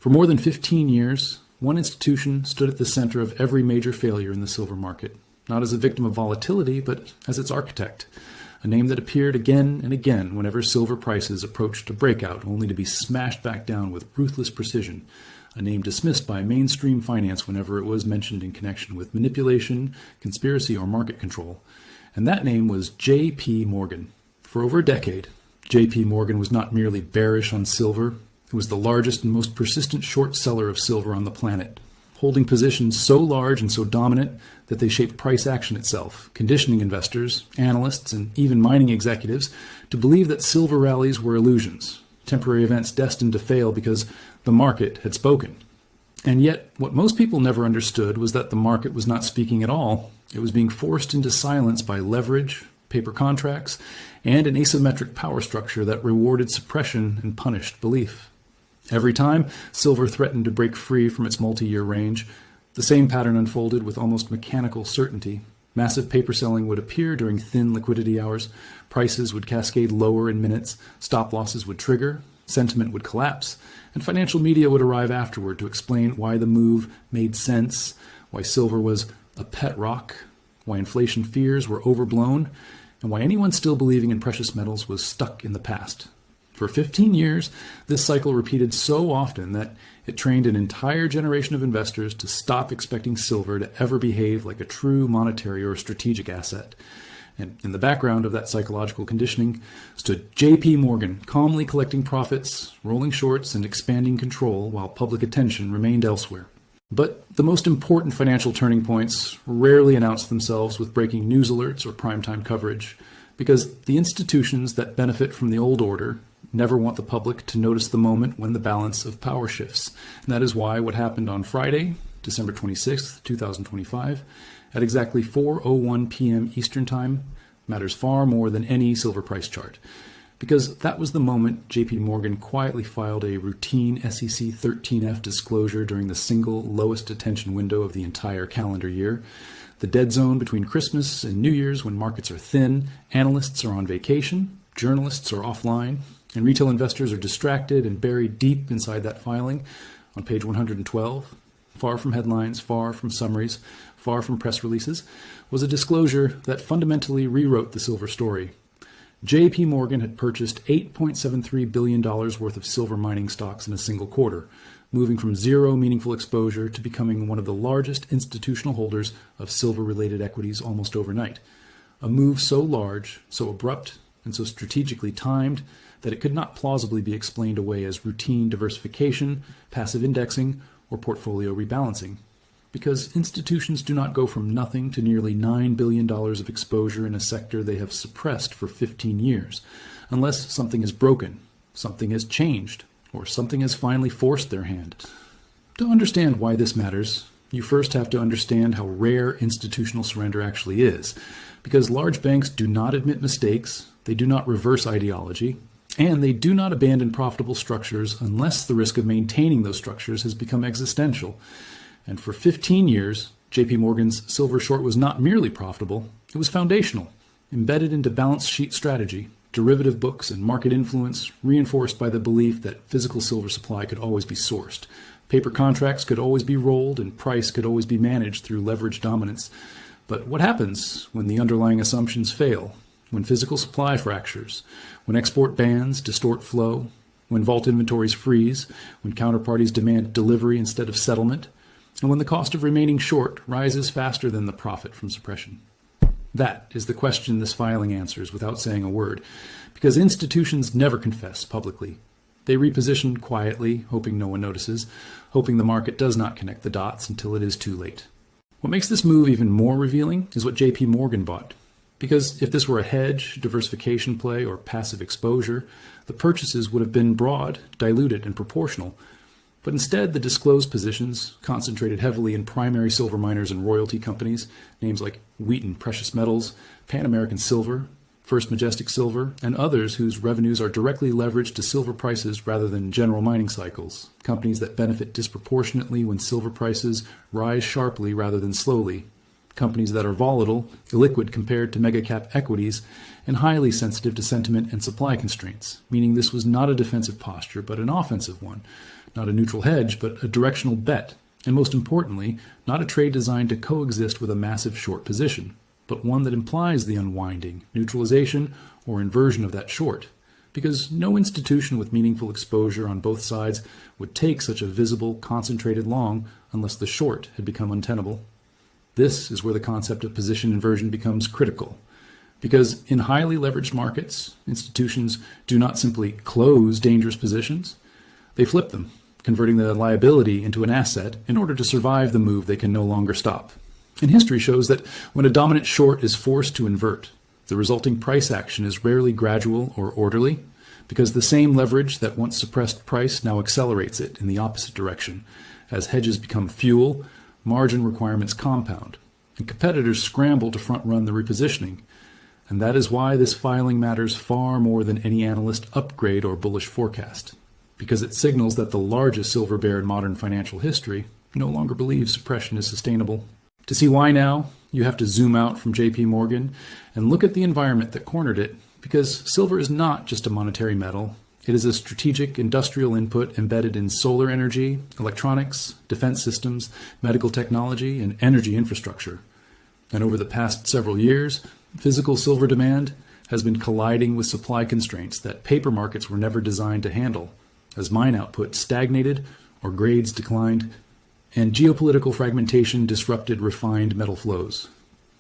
For more than 15 years, one institution stood at the center of every major failure in the silver market, not as a victim of volatility, but as its architect, a name that appeared again and again whenever silver prices approached a breakout, only to be smashed back down with ruthless precision, a name dismissed by mainstream finance whenever it was mentioned in connection with manipulation, conspiracy, or market control. And that name was J.P. Morgan. For over a decade, J.P. Morgan was not merely bearish on silver. It was the largest and most persistent short seller of silver on the planet, holding positions so large and so dominant that they shaped price action itself, conditioning investors, analysts, and even mining executives to believe that silver rallies were illusions, temporary events destined to fail because the market had spoken. And yet, what most people never understood was that the market was not speaking at all. It was being forced into silence by leverage, paper contracts, and an asymmetric power structure that rewarded suppression and punished belief. Every time silver threatened to break free from its multi-year range, the same pattern unfolded with almost mechanical certainty. Massive paper selling would appear during thin liquidity hours, prices would cascade lower in minutes, stop losses would trigger, sentiment would collapse, and financial media would arrive afterward to explain why the move made sense, why silver was a pet rock, why inflation fears were overblown, and why anyone still believing in precious metals was stuck in the past. For 15 years, this cycle repeated so often that it trained an entire generation of investors to stop expecting silver to ever behave like a true monetary or strategic asset. And in the background of that psychological conditioning stood J.P. Morgan, calmly collecting profits, rolling shorts, and expanding control while public attention remained elsewhere. But the most important financial turning points rarely announce themselves with breaking news alerts or primetime coverage, because the institutions that benefit from the old order never want the public to notice the moment when the balance of power shifts. And that is why what happened on Friday, December 26th, 2025, at exactly 4:01 p.m. Eastern Time, matters far more than any silver price chart. Because that was the moment J.P. Morgan quietly filed a routine SEC 13F disclosure during the single lowest attention window of the entire calendar year. The dead zone between Christmas and New Year's, when markets are thin, analysts are on vacation, journalists are offline, and retail investors are distracted and buried deep inside that filing. On page 112, far from headlines, far from summaries, far from press releases, was a disclosure that fundamentally rewrote the silver story. J.P. Morgan had purchased $8.73 billion worth of silver mining stocks in a single quarter, moving from zero meaningful exposure to becoming one of the largest institutional holders of silver-related equities almost overnight. A move so large, so abrupt, and so strategically timed that it could not plausibly be explained away as routine diversification, passive indexing, or portfolio rebalancing. Because institutions do not go from nothing to nearly $9 billion of exposure in a sector they have suppressed for 15 years, unless something is broken, something has changed, or something has finally forced their hand. To understand why this matters, you first have to understand how rare institutional surrender actually is, because large banks do not admit mistakes, they do not reverse ideology, and they do not abandon profitable structures unless the risk of maintaining those structures has become existential. And for 15 years, J.P. Morgan's silver short was not merely profitable, it was foundational, embedded into balance sheet strategy, derivative books, and market influence, reinforced by the belief that physical silver supply could always be sourced. Paper contracts could always be rolled, and price could always be managed through leverage dominance. But what happens when the underlying assumptions fail? When physical supply fractures? When export bans distort flow? When vault inventories freeze? When counterparties demand delivery instead of settlement? And when the cost of remaining short rises faster than the profit from suppression? That is the question this filing answers without saying a word, because institutions never confess publicly. They reposition quietly, hoping no one notices, hoping the market does not connect the dots until it is too late. What makes this move even more revealing is what J.P. Morgan bought. Because if this were a hedge, diversification play, or passive exposure, the purchases would have been broad, diluted, and proportional. But instead, the disclosed positions concentrated heavily in primary silver miners and royalty companies, names like Wheaton Precious Metals, Pan American Silver, First Majestic Silver, and others whose revenues are directly leveraged to silver prices rather than general mining cycles, companies that benefit disproportionately when silver prices rise sharply rather than slowly, companies that are volatile, illiquid compared to mega-cap equities, and highly sensitive to sentiment and supply constraints, meaning this was not a defensive posture but an offensive one, not a neutral hedge, but a directional bet, and most importantly, not a trade designed to coexist with a massive short position, but one that implies the unwinding, neutralization, or inversion of that short, because no institution with meaningful exposure on both sides would take such a visible, concentrated long unless the short had become untenable. This is where the concept of position inversion becomes critical, because in highly leveraged markets, institutions do not simply close dangerous positions, they flip them, converting the liability into an asset in order to survive the move they can no longer stop. And history shows that when a dominant short is forced to invert, the resulting price action is rarely gradual or orderly, because the same leverage that once suppressed price now accelerates it in the opposite direction. As hedges become fuel, margin requirements compound, and competitors scramble to front-run the repositioning. And that is why this filing matters far more than any analyst upgrade or bullish forecast, because it signals that the largest silver bear in modern financial history no longer believes suppression is sustainable. To see why now, you have to zoom out from JP Morgan and look at the environment that cornered it, because silver is not just a monetary metal. It is a strategic industrial input embedded in solar energy, electronics, defense systems, medical technology, and energy infrastructure. And over the past several years, physical silver demand has been colliding with supply constraints that paper markets were never designed to handle, as mine output stagnated or grades declined, and geopolitical fragmentation disrupted refined metal flows.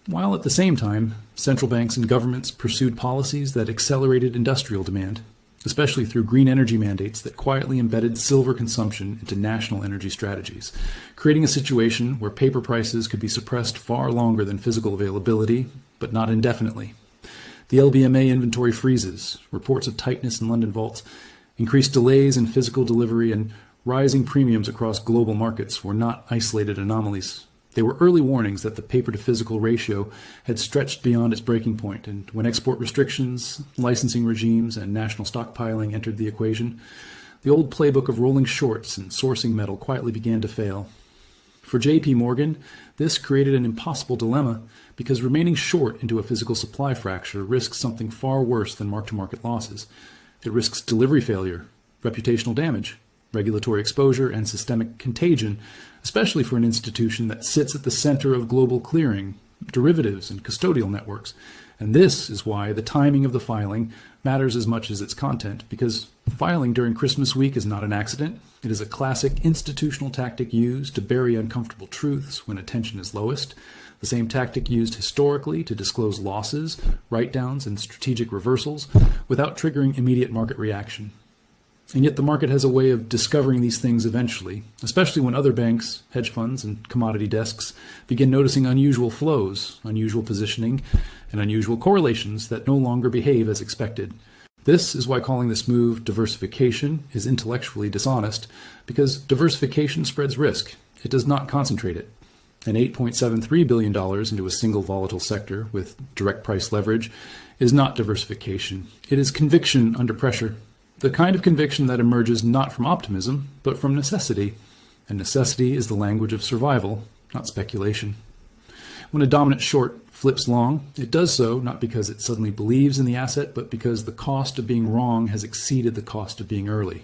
While at the same time, central banks and governments pursued policies that accelerated industrial demand, especially through green energy mandates that quietly embedded silver consumption into national energy strategies, creating a situation where paper prices could be suppressed far longer than physical availability, but not indefinitely. The LBMA inventory freezes, reports of tightness in London vaults, increased delays in physical delivery, and rising premiums across global markets were not isolated anomalies. They were early warnings that the paper-to-physical ratio had stretched beyond its breaking point, and when export restrictions, licensing regimes, and national stockpiling entered the equation, the old playbook of rolling shorts and sourcing metal quietly began to fail. For JP Morgan, this created an impossible dilemma, because remaining short into a physical supply fracture risks something far worse than mark-to-market losses. It risks delivery failure, reputational damage, regulatory exposure, and systemic contagion, especially for an institution that sits at the center of global clearing, derivatives, and custodial networks. And this is why the timing of the filing matters as much as its content, because filing during Christmas week is not an accident. It is a classic institutional tactic used to bury uncomfortable truths when attention is lowest, the same tactic used historically to disclose losses, write-downs, and strategic reversals without triggering immediate market reaction. And yet the market has a way of discovering these things eventually, especially when other banks, hedge funds, and commodity desks begin noticing unusual flows, unusual positioning, and unusual correlations that no longer behave as expected. This is why calling this move diversification is intellectually dishonest, because diversification spreads risk. It does not concentrate it. And $8.73 billion into a single volatile sector with direct price leverage is not diversification. It is conviction under pressure. The kind of conviction that emerges not from optimism, but from necessity. And necessity is the language of survival, not speculation. When a dominant short flips long, it does so not because it suddenly believes in the asset, but because the cost of being wrong has exceeded the cost of being early.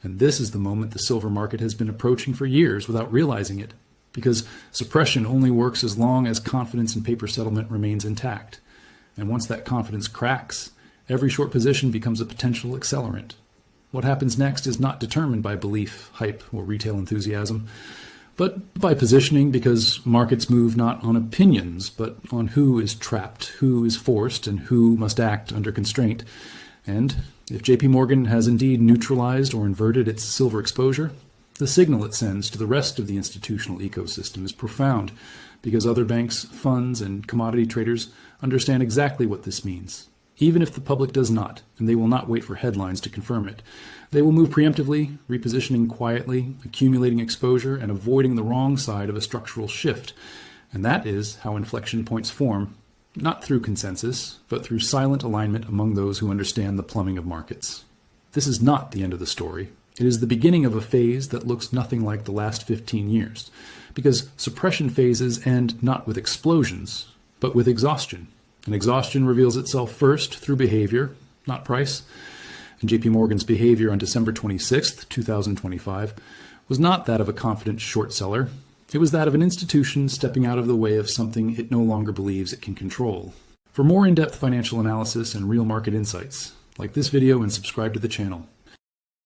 And this is the moment the silver market has been approaching for years without realizing it, because suppression only works as long as confidence in paper settlement remains intact. And once that confidence cracks, every short position becomes a potential accelerant. What happens next is not determined by belief, hype, or retail enthusiasm, but by positioning, because markets move not on opinions, but on who is trapped, who is forced, and who must act under constraint. And if JP Morgan has indeed neutralized or inverted its silver exposure, the signal it sends to the rest of the institutional ecosystem is profound, because other banks, funds, and commodity traders understand exactly what this means. Even if the public does not, and they will not wait for headlines to confirm it. They will move preemptively, repositioning quietly, accumulating exposure, and avoiding the wrong side of a structural shift. And that is how inflection points form, not through consensus, but through silent alignment among those who understand the plumbing of markets. This is not the end of the story. It is the beginning of a phase that looks nothing like the last 15 years, because suppression phases end not with explosions, but with exhaustion. And exhaustion reveals itself first through behavior, not price. And JP Morgan's behavior on December 26, 2025, was not that of a confident short seller. It was that of an institution stepping out of the way of something it no longer believes it can control. For more in-depth financial analysis and real market insights, like this video and subscribe to the channel.